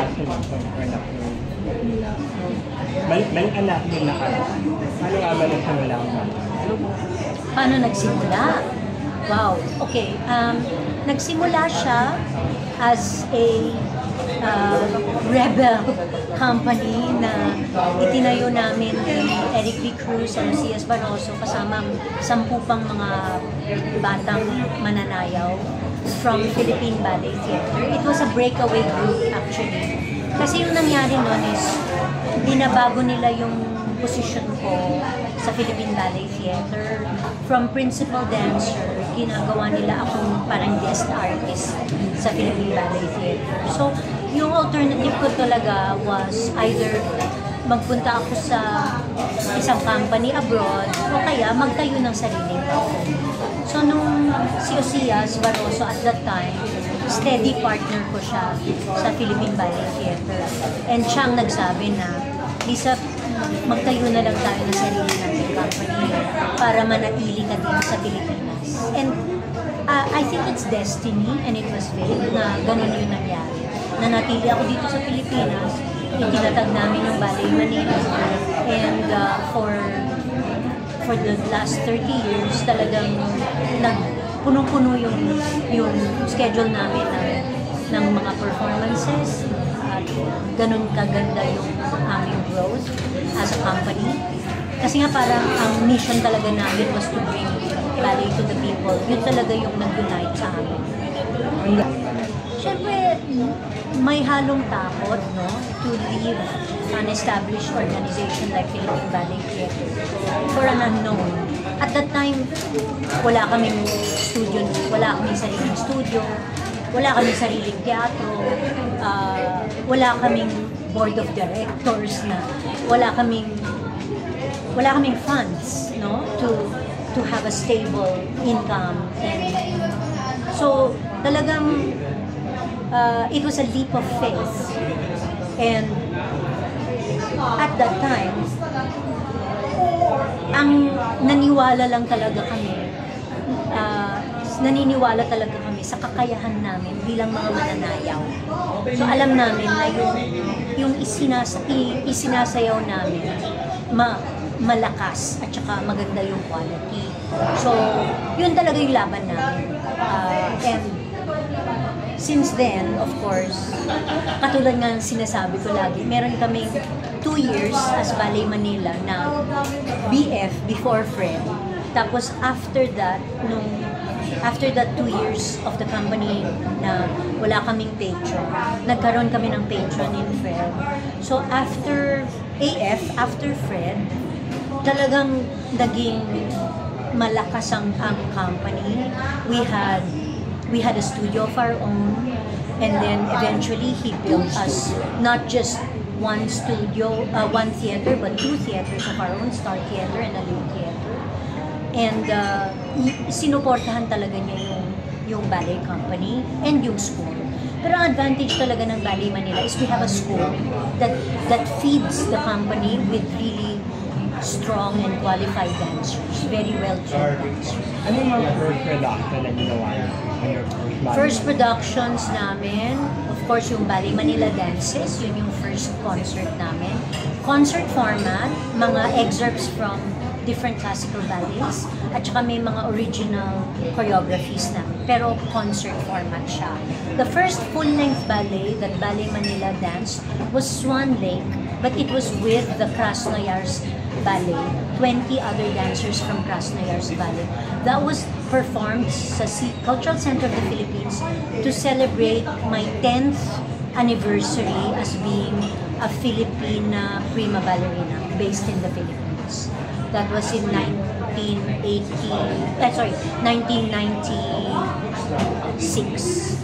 basketball anak nila. May anak din na kayo. Paano nga ba nagsimula ang bata? Paano nagsimula? Wow, okay. Nagsimula siya as a rebel company na itinayo namin ni Eric V. Cruz at C.S. Barroso kasama 10 pang mga batang mananayaw from Philippine Ballet Theatre. It was a breakaway group actually. Kasi yung nangyari nun is binabago nila yung posisyon ko sa Philippine Ballet Theatre. From principal dancer, ginagawa nila akong parang guest artist sa Philippine Ballet Theatre. So, yung alternative ko talaga was either magpunta ako sa isang company abroad o kaya magtayo ng sariling company. So, nung si Osias Barroso at that time, steady partner ko siya sa Philippine Ballet Theatre. And siyang nagsabi na, Lisa, magtayo na lang tayo ng sarili nating company para manatili ka din sa Pilipinas. And I think it's destiny and it was fate na ganun yung nangyari. Nanatili ako dito sa Pilipinas, itinatag namin yung Ballet Manila. And for the last 30 years, talagang punong-puno yung schedule namin ng mga performances. At ganun kaganda yung aming growth as a company. Kasi nga parang ang mission talaga namin was to bring ballet to the people. Yun talaga yung nag-unite sa amin. Siyempre, may halong takot, no? To leave an established organization like Philippine Ballet Theatre for an unknown. At that time, wala kaming studio, wala kaming sariling studio, wala kaming sariling teatro, wala kaming board of directors na, wala kaming funds, no? To have a stable income. And so, talagang it was a leap of faith. And at that time, ang naniniwala talaga kami sa kakayahan namin bilang mga mananayaw. So alam namin na yung isinasayaw namin malakas at saka maganda yung quality. So yun talaga yung laban namin. And since then, of course, katulad nga sinasabi ko lagi, meron kaming 2 years as Ballet Manila na BF before Fred. Tapos after that 2 years of the company na wala kaming patron, nagkaroon kami ng patron in Fred. So after AF, after Fred, talagang naging malakas ang company. We had a studio of our own, and then eventually he built us not just one studio, one theater, but 2 theaters of our own, Star Theater and Allium Theater. And sinuportahan talaga niya yung ballet company and yung school. Pero ang advantage talaga ng Ballet Manila is we have a school that feeds the company with really strong and qualified dancers, very well-trained dancers. Ano yung mga first production na ginawa niyo? First productions namin, of course, yung Ballet Manila Dances, yun yung first concert namin. Concert format, mga excerpts from different classical ballets, at saka may mga original choreographies namin, pero concert format siya. The first full-length ballet that Ballet Manila danced was Swan Lake, but it was with the Krasnoyarsk Ballet, 20 other dancers from Krasnoyarsk Ballet. That was performed sa Cultural Center of the Philippines to celebrate my 10th anniversary as being a Filipina prima ballerina based in the Philippines. That was in 1996.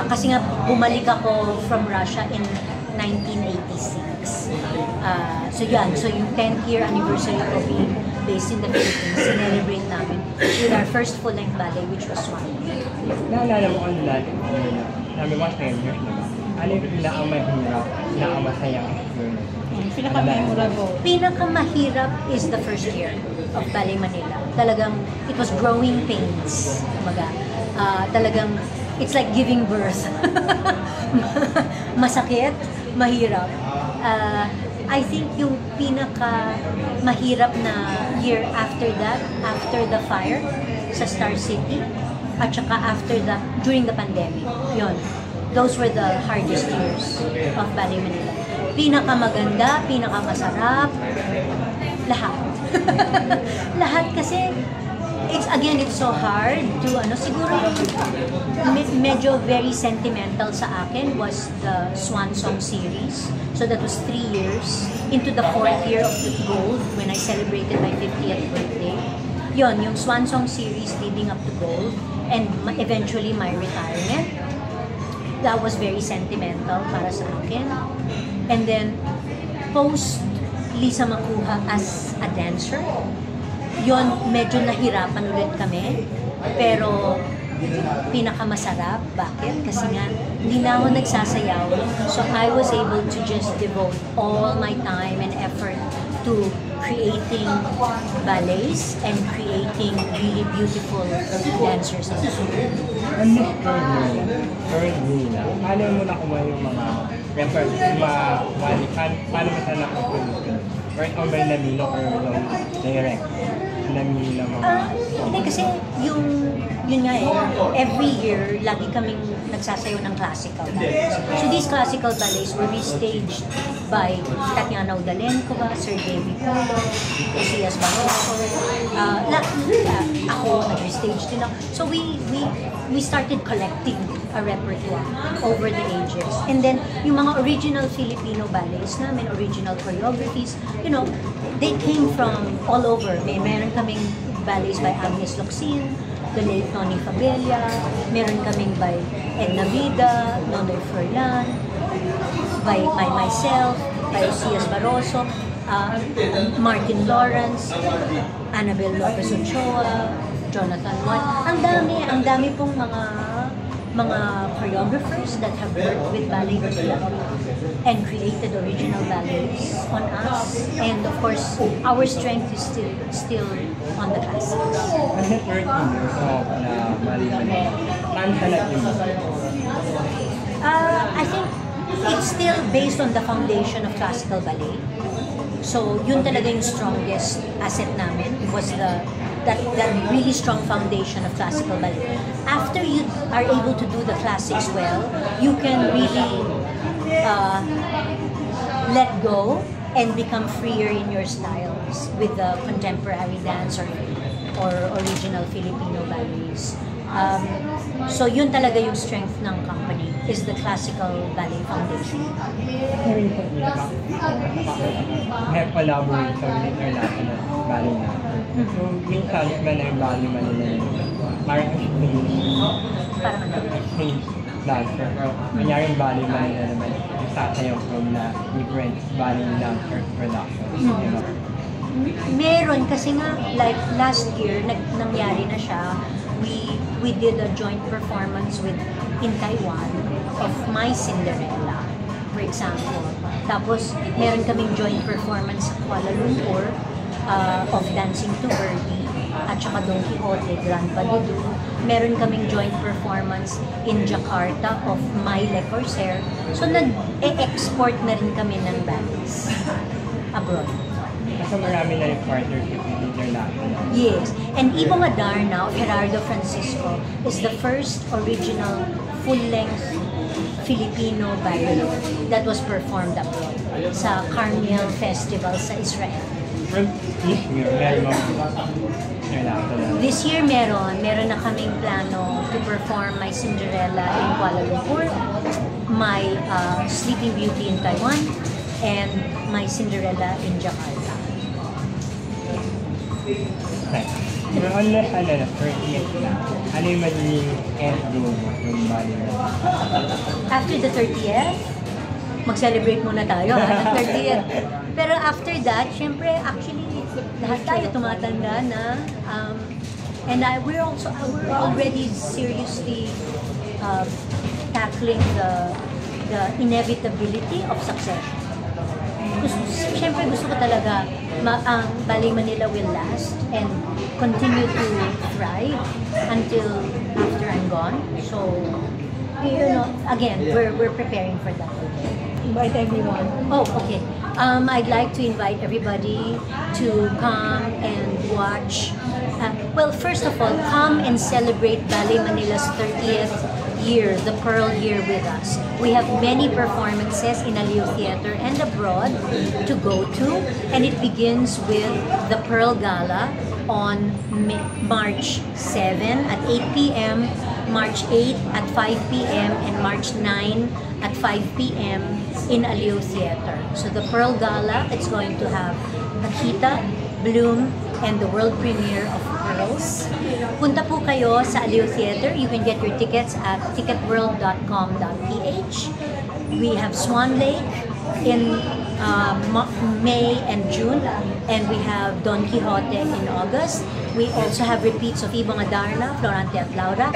Kasi nga bumalik ako from Russia in 1986. So yung 10th year anniversary of being based in the Philippines, celebrate namin with our first full-length ballet, which was Swan. Naalala mo ang dati namin mga 10 years na ba? Ano yung pinakamahirap, pinakamasayang experience? Pinakamahirap is the first year of Ballet Manila. Talagang, it was growing pains. Talagang, it's like giving birth. masakit, mahirap. I think yung pinaka mahirap na year after that, after the fire sa Star City, at saka during the pandemic, yun. Those were the hardest years of Ballet Manila. Pinaka maganda, pinaka masarap, lahat. Lahat kasi, it's so hard to, siguro medyo very sentimental sa akin was the Swan Song series. So that was 3 years into the 4th year of the Gold when I celebrated my 50th birthday. Yon, yung Swan Song series leading up to Gold and eventually my retirement. That was very sentimental para sa akin. And then, post Lisa Macuja as a dancer, yon, medyo nahirapan ulit kami. Pero, pinakamasarap. Bakit? Kasi nga, hindi na ako nagsasayaw. So, I was able to just devote all my time and effort to creating ballets and creating really beautiful dancers. On this current Nina, paano mo nakuha yung mga reference, paano mo siya nakakuha? Or ikaw ba yung namino or yung direct? Namino mga... Hindi kasi yun nga every year, lagi kaming nagsasayaw ng classical ballets. So these classical ballets were restaged by Tatiana Udalenko, Sir David Pulo, Osias Barroso, ako, nag-restage din ako. So we started collecting a repertoire over the ages. And then, yung mga original Filipino ballets namin, original choreographies, they came from all over. Meron kaming ballets by Agnes Locsin, the late Tony Fabella, meron kaming by Edna Vida, Nonoy Furlan, by myself, by Osias Barroso, Martin Lawrence, Annabel Lopez Ochoa, Jonathan White. Ang dami pong mga choreographers that have worked with Ballet Manila and created original ballets on us. And of course, our strength is still on the classics. Kasi 13 years old na Ballet Manila, saan ka nag-improve? I think it's still based on the foundation of classical ballet. So, yun talaga yung strongest asset namin was that really strong foundation of classical ballet. After you are able to do the classics well, you can really let go and become freer in your styles with the contemporary dance or original Filipino ballets. So yun talaga yung strength ng company is the classical ballet foundation. May collaborate sa international ballet na. So, minsan na yung ballet Manila yun. Parang exchange dancer. Pero kanyari yung ballet Manila naman, sasayaw from na different ballet dancer production. Meron kasi nga, like last year, nangyari na siya. We did a joint performance in Taiwan of My Cinderella, for example. Tapos, meron kaming joint performance sa Kuala Lumpur of Dancing to Birdie at saka Don Quixote, Grand Padudu. Meron kaming joint performance in Jakarta of My Le Corsair. So, nag-export na rin kami ng ballets abroad. Kasi marami na yung partnership with international. Yes. And Ibo Madar now, Gerardo Francisco, is the first original full-length Filipino ballet that was performed abroad sa Carnival Festival sa Israel. This year meron na kaming plano to perform My Cinderella in Kuala Lumpur, My Sleeping Beauty in Taiwan, and My Cinderella in Jakarta. Pero unless na 30th na, ano yung magiging end goal mo yung ballet na? After the 30th, mag-celebrate muna tayo ng 30th. Pero after that, syempre, actually, lahat tayo tumatanda na. And we're already seriously tackling the inevitability of succession. Siyempre gusto ko talaga ang Ballet Manila will last and continue to thrive until after I'm gone. So, again, we're preparing for that. Invite everyone. Oh, okay. I'd like to invite everybody to come and watch. Well, first of all, come and celebrate Ballet Manila's 30th year, the Pearl Year with us. We have many performances in Aliw Theater and abroad to go to, and it begins with the Pearl Gala on March 7 at 8 p.m., March 8 at 5 p.m., and March 9 at 5 p.m. in Aliw Theater. So the Pearl Gala, it's going to have Akita, Bloom, and the world premiere of Pearls. Punta po kayo sa Aliw Theater. You can get your tickets at ticketworld.com.ph. We have Swan Lake in May and June, and we have Don Quixote in August. We also have repeats of Ibang Adarna, Florante at Laura,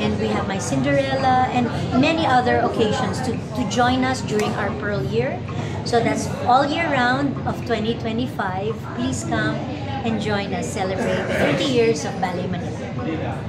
and we have My Cinderella and many other occasions to join us during our Pearl Year. So that's all year round of 2025. Please come and join us celebrate 30 years of Ballet Manila.